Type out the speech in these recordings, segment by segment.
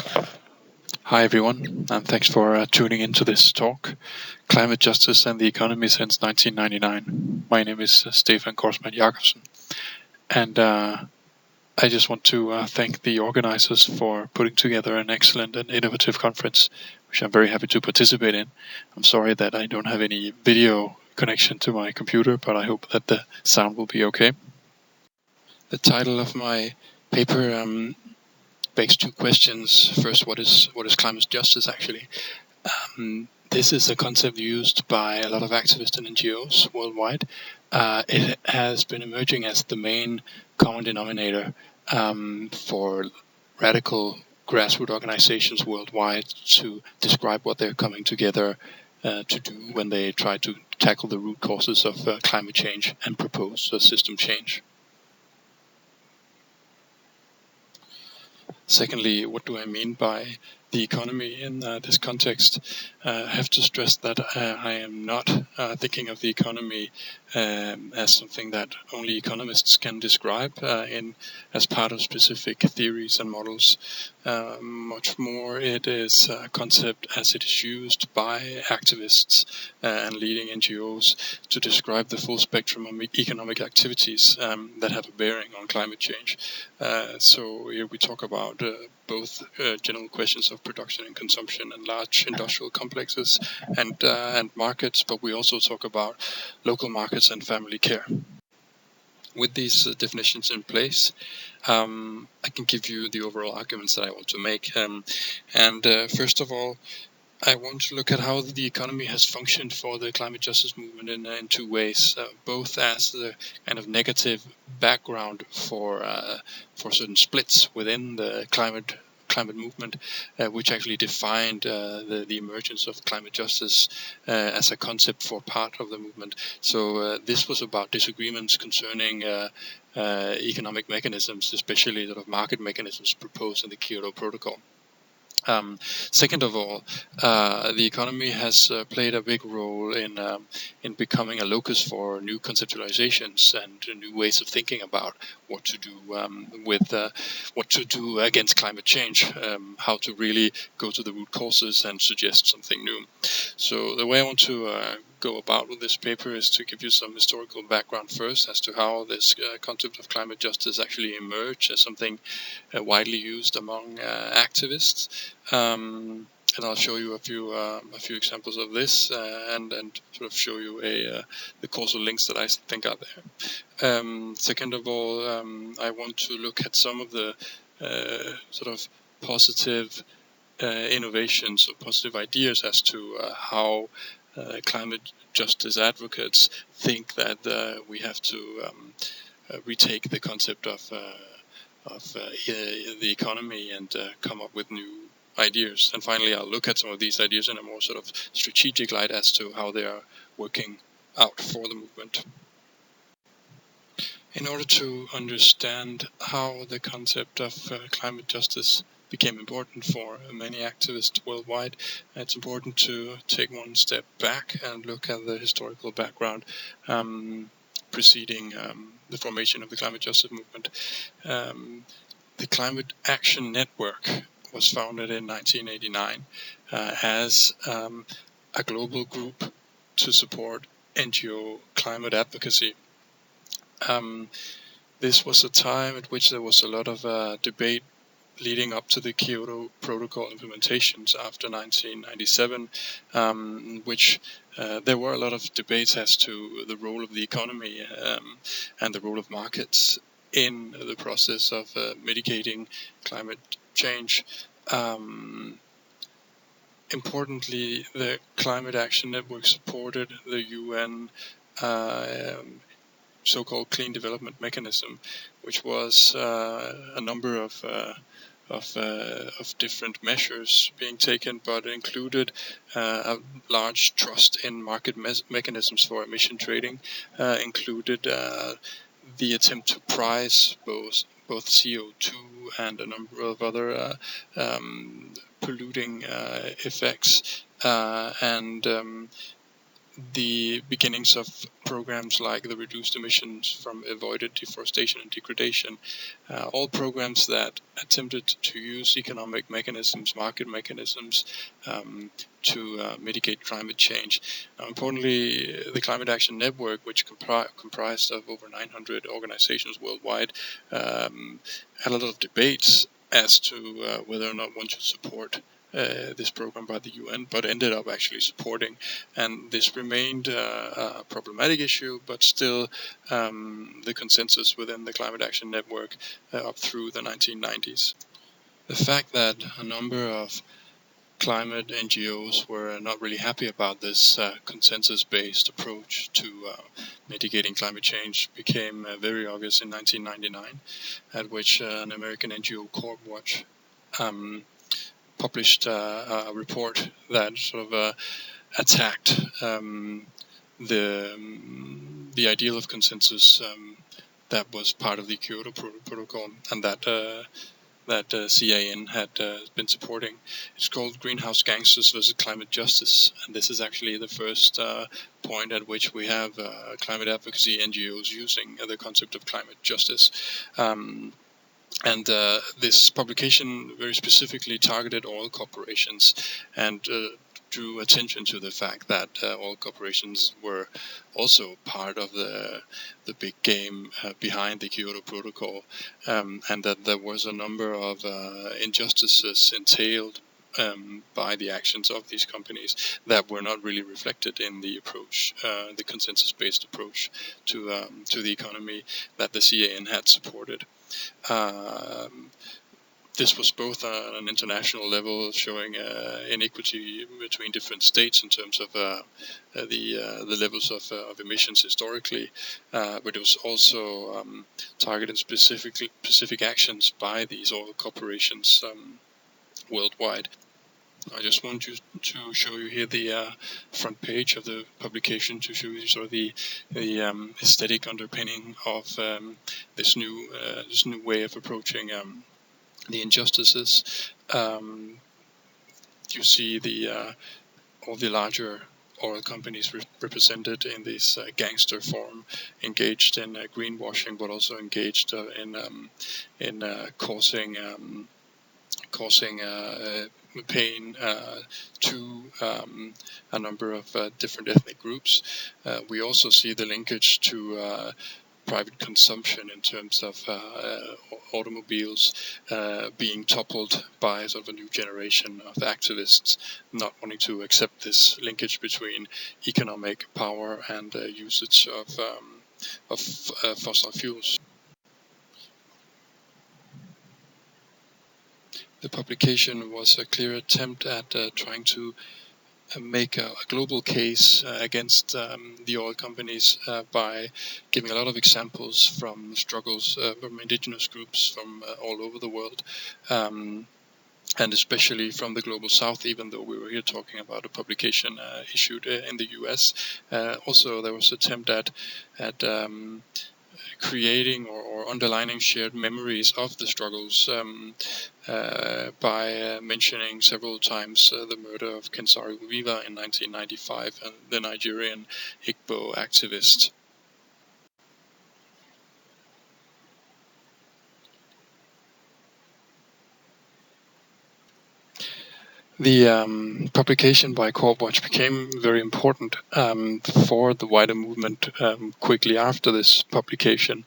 Hi everyone, and thanks for tuning into this talk, Climate Justice and the Economy since 1999. My name is Stefan Gaarsmand Jacobsen, and I just want to thank the organizers for putting together an excellent and innovative conference, which I'm very happy to participate in. I'm sorry that I don't have any video connection to my computer, but I hope that the sound will be okay. The title of my paper begs two questions. First, what is climate justice actually? This is a concept used by a lot of activists and NGOs worldwide. It has been emerging as the main common denominator for radical grassroots organizations worldwide to describe what they're coming together to do when they try to tackle the root causes of climate change and propose a system change. Secondly, what do I mean by the economy in this context? I have to stress that I am not thinking of the economy as something that only economists can describe as part of specific theories and models. Much more, it is a concept as it is used by activists and leading NGOs to describe the full spectrum of economic activities that have a bearing on climate change. So here we talk about both general questions of production and consumption and large industrial complexes and markets, but we also talk about local markets and family care. With these definitions in place, I can give you the overall arguments that I want to make. First of all, I want to look at how the economy has functioned for the climate justice movement in two ways, both as the kind of negative background for certain splits within the climate movement, which actually defined the emergence of climate justice as a concept for part of the movement. So this was about disagreements concerning economic mechanisms, especially sort of market mechanisms proposed in the Kyoto Protocol. Second of all, the economy has played a big role in becoming a locus for new conceptualizations and new ways of thinking about what to do what to do against climate change, how to really go to the root causes and suggest something new. So the way I want to go about with this paper is to give you some historical background first as to how this concept of climate justice actually emerged as something widely used among activists. And I'll show you a few examples of this and sort of show you the causal links that I think are there. Second of all, I want to look at some of the sort of positive innovations or positive ideas as to how climate justice advocates think that we have to retake the concept of the economy and come up with new ideas. And finally, I'll look at some of these ideas in a more sort of strategic light as to how they are working out for the movement. In order to understand how the concept of climate justice became important for many activists worldwide, it's important to take one step back and look at the historical background preceding the formation of the climate justice movement. The Climate Action Network was founded in 1989 as a global group to support NGO climate advocacy. This was a time at which there was a lot of debate leading up to the Kyoto Protocol implementations after 1997, which there were a lot of debates as to the role of the economy and the role of markets in the process of mitigating climate change. Importantly, the Climate Action Network supported the UN so-called Clean Development Mechanism, which was a number of different measures being taken, but included a large trust in market mechanisms for emission trading, included the attempt to price both CO2 and a number of other polluting effects, and the beginnings of programs like the reduced emissions from avoided deforestation and degradation, all programs that attempted to use economic mechanisms, market mechanisms, to mitigate climate change. Now, importantly, the Climate Action Network, which comprised of over 900 organizations worldwide, had a lot of debates as to whether or not one should support this program by the UN, but ended up actually supporting. And this remained a problematic issue, but still the consensus within the Climate Action Network up through the 1990s. The fact that a number of climate NGOs were not really happy about this consensus-based approach to mitigating climate change became very obvious in 1999, at which an American NGO, Corp Watch, published a report that sort of attacked the ideal of consensus that was part of the Kyoto Protocol, and that CAN had been supporting. It's called Greenhouse Gangsters versus Climate Justice, and this is actually the first point at which we have climate advocacy NGOs using the concept of climate justice. And this publication very specifically targeted oil corporations and drew attention to the fact that oil corporations were also part of the big game behind the Kyoto Protocol, and that there was a number of injustices entailed by the actions of these companies that were not really reflected in the approach, the consensus-based approach to the economy that the CAN had supported. This was both on an international level, showing inequity between different states in terms of the levels of emissions historically, but it was also targeting specific actions by these oil corporations worldwide. I just want to show you here the front page of the publication to show you sort of the aesthetic underpinning of this new way of approaching the injustices. You see all the larger oil companies represented in this gangster form, engaged in greenwashing, but also engaged in causing pain to a number of different ethnic groups. We also see the linkage to private consumption in terms of automobiles being toppled by sort of a new generation of activists not wanting to accept this linkage between economic power and usage of fossil fuels. The publication was a clear attempt at trying to make a global case against the oil companies by giving a lot of examples from struggles from indigenous groups from all over the world, and especially from the global south, even though we were here talking about a publication issued in the US. Also, there was an attempt at creating or underlining shared memories of the struggles by mentioning several times the murder of Kensari Wiwa in 1995 and the Nigerian Igbo activist. The publication by Corp Watch became very important for the wider movement quickly after this publication,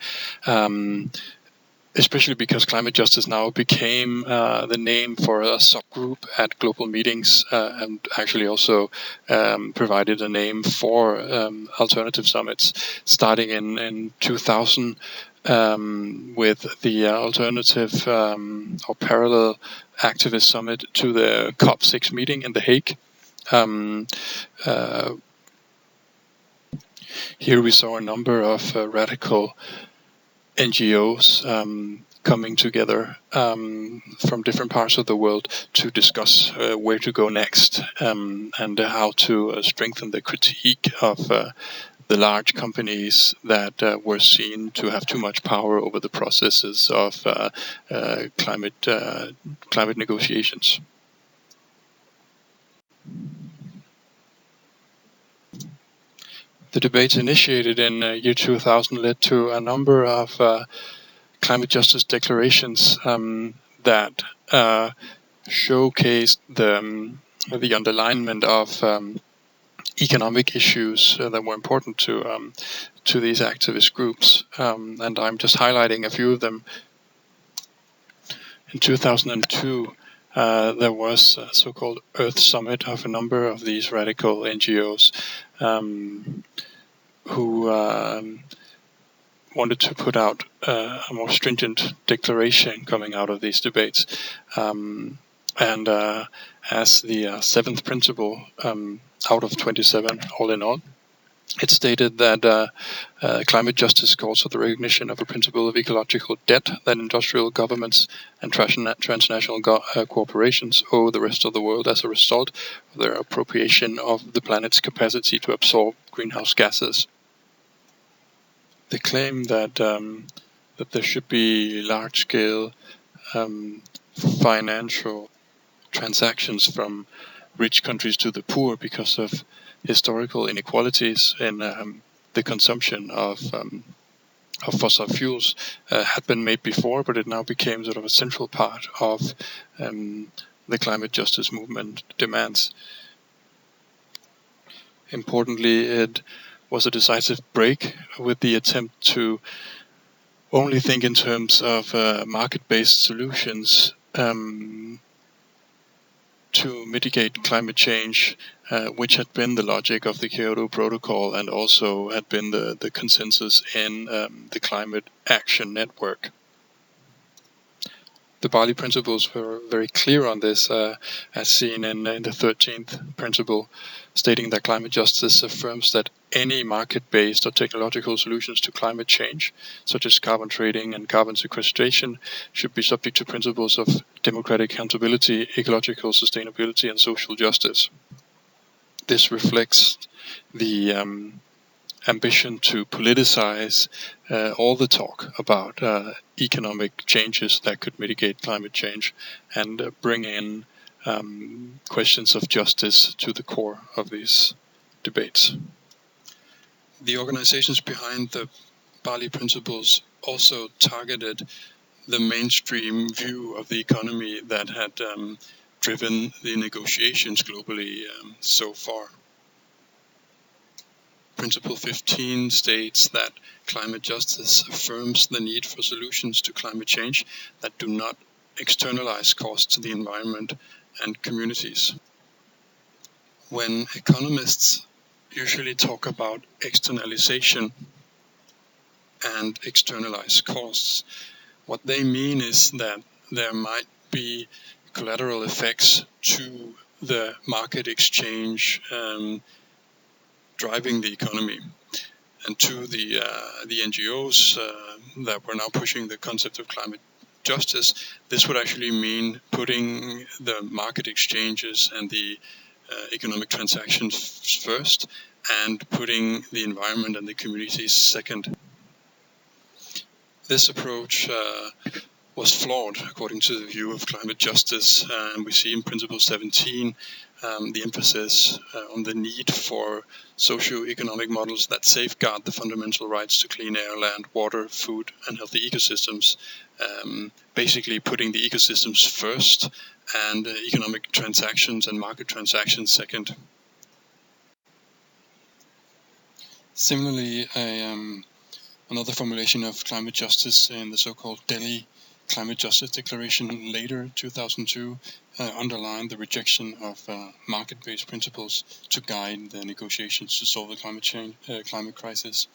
especially because climate justice now became the name for a subgroup at global meetings, and actually also provided a name for alternative summits, starting in 2000 with the alternative or parallel activist summit to the COP6 meeting in The Hague. Here we saw a number of radical NGOs coming together from different parts of the world to discuss where to go next, and how to strengthen the critique of the large companies that were seen to have too much power over the processes of climate negotiations. The debates initiated in year 2000 led to a number of climate justice declarations that showcased the underlinement of economic issues that were important to these activist groups, and I'm just highlighting a few of them. In 2002, there was a so-called Earth Summit of a number of these radical NGOs who wanted to put out a more stringent declaration coming out of these debates. And as the seventh principle out of 27, all in all, it stated that climate justice calls for the recognition of a principle of ecological debt that industrial governments and transnational corporations owe the rest of the world as a result of their appropriation of the planet's capacity to absorb greenhouse gases. They claim that there should be large-scale financial transactions from rich countries to the poor because of historical inequalities in the consumption of fossil fuels had been made before, but it now became sort of a central part of the climate justice movement demands. Importantly, it was a decisive break with the attempt to only think in terms of market-based solutions to mitigate climate change, which had been the logic of the Kyoto Protocol and also had been the consensus in the Climate Action Network. The Bali principles were very clear on this, as seen in the 13th principle, stating that climate justice affirms that any market-based or technological solutions to climate change, such as carbon trading and carbon sequestration, should be subject to principles of democratic accountability, ecological sustainability, and social justice. This reflects the ambition to politicize all the talk about economic changes that could mitigate climate change and bring in questions of justice to the core of these debates. The organizations behind the Bali principles also targeted the mainstream view of the economy that had driven the negotiations globally so far. Principle 15 states that climate justice affirms the need for solutions to climate change that do not externalize costs to the environment and communities. When economists usually talk about externalization and externalized costs, what they mean is that there might be collateral effects to the market exchange driving the economy. And to the NGOs that were now pushing the concept of climate justice, this would actually mean putting the market exchanges and the economic transactions first and putting the environment and the communities second. This approach was flawed according to the view of climate justice, and we see in Principle 17 the emphasis on the need for socio-economic models that safeguard the fundamental rights to clean air, land, water, food, and healthy ecosystems, basically putting the ecosystems first and economic transactions and market transactions second. Similarly, another formulation of climate justice in the so-called Delhi Climate Justice Declaration later, 2002, underlined the rejection of market-based principles to guide the negotiations to solve the climate crisis.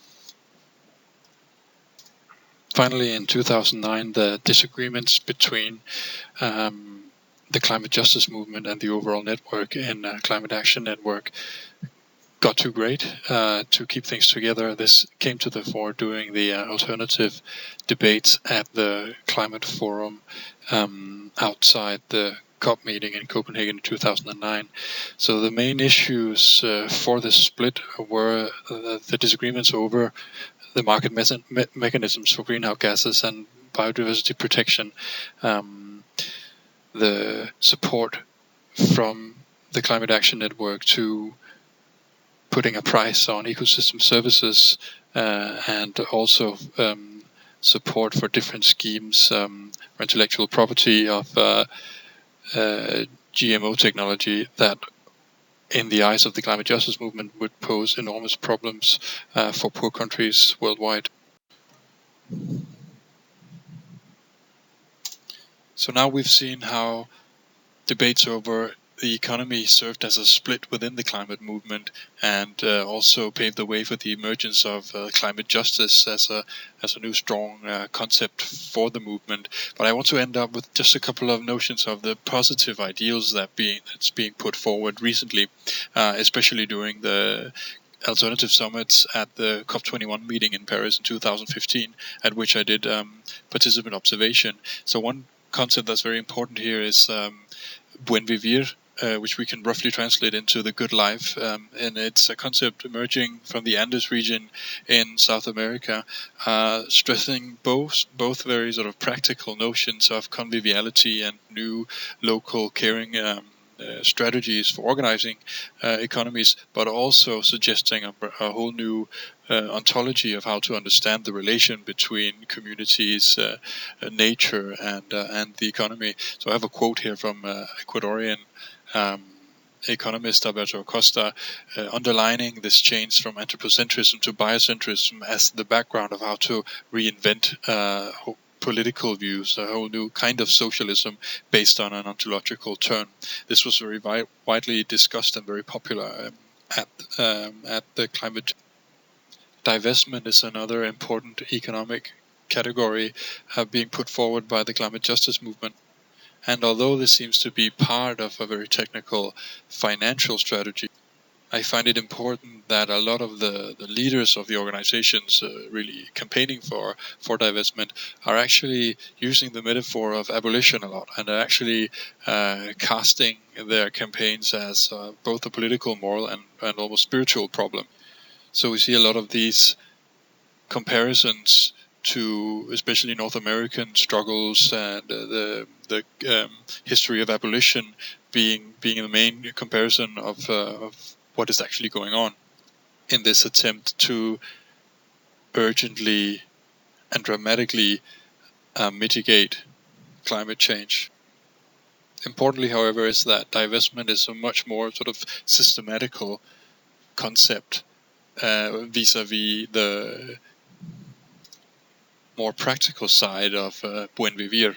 Finally, in 2009, the disagreements between the climate justice movement and the overall network in Climate Action Network got too great to keep things together. This came to the fore during the alternative debates at the climate forum outside the COP meeting in Copenhagen in 2009. So the main issues for this split were the disagreements over the market mechanisms for greenhouse gases and biodiversity protection, the support from the Climate Action Network to putting a price on ecosystem services and also support for different schemes for intellectual property of GMO technology that, in the eyes of the climate justice movement, would pose enormous problems for poor countries worldwide. So now we've seen how debates over the economy served as a split within the climate movement, and also paved the way for the emergence of climate justice as a new strong concept for the movement. But I want to end up with just a couple of notions of the positive ideals that's being put forward recently, especially during the alternative summits at the COP21 meeting in Paris in 2015, at which I did participant observation. So one concept that's very important here is buen vivir, which we can roughly translate into the good life, and it's a concept emerging from the Andes region in South America, stressing both very sort of practical notions of conviviality and new local caring strategies for organizing economies, but also suggesting a whole new ontology of how to understand the relation between communities, nature, and the economy. So I have a quote here from Ecuadorian economist Alberto Acosta, underlining this change from anthropocentrism to biocentrism as the background of how to reinvent political views, a whole new kind of socialism based on an ontological turn. This was very widely discussed and very popular at the climate. Divestment is another important economic category being put forward by the climate justice movement. And although this seems to be part of a very technical financial strategy, I find it important that a lot of the leaders of the organizations really campaigning for divestment are actually using the metaphor of abolition a lot, and are actually casting their campaigns as both a political, moral, and almost spiritual problem. So we see a lot of these comparisons to especially North American struggles and the history of abolition being the main comparison of what is actually going on in this attempt to urgently and dramatically mitigate climate change. Importantly, however, is that divestment is a much more sort of systematical concept vis-a-vis the more practical side of buen vivir,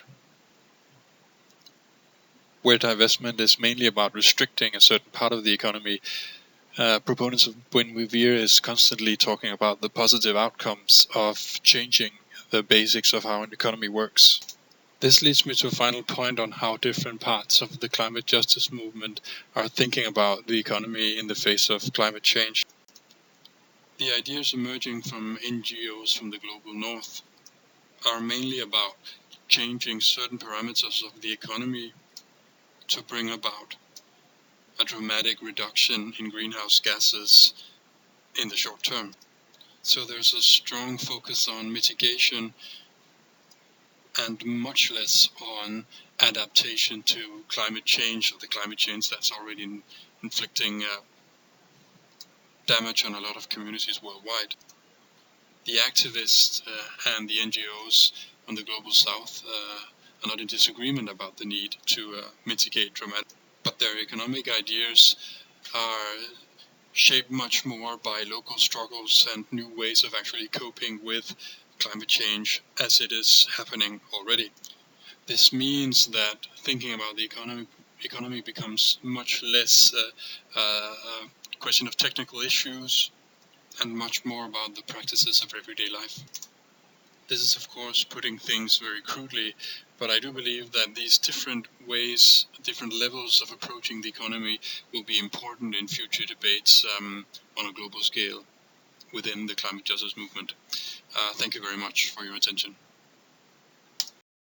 where divestment is mainly about restricting a certain part of the economy. Proponents of buen vivir is constantly talking about the positive outcomes of changing the basics of how an economy works. This leads me to a final point on how different parts of the climate justice movement are thinking about the economy in the face of climate change. The ideas emerging from NGOs from the global north are mainly about changing certain parameters of the economy to bring about a dramatic reduction in greenhouse gases in the short term. So there's a strong focus on mitigation and much less on adaptation to climate change, or the climate change that's already inflicting damage on a lot of communities worldwide. The activists and the NGOs on the global south are not in disagreement about the need to mitigate dramatically, but their economic ideas are shaped much more by local struggles and new ways of actually coping with climate change as it is happening already. This means that thinking about the economy becomes much less a question of technical issues and much more about the practices of everyday life. This is, of course, putting things very crudely, but I do believe that these different ways, different levels of approaching the economy will be important in future debates on a global scale within the climate justice movement. Thank you very much for your attention.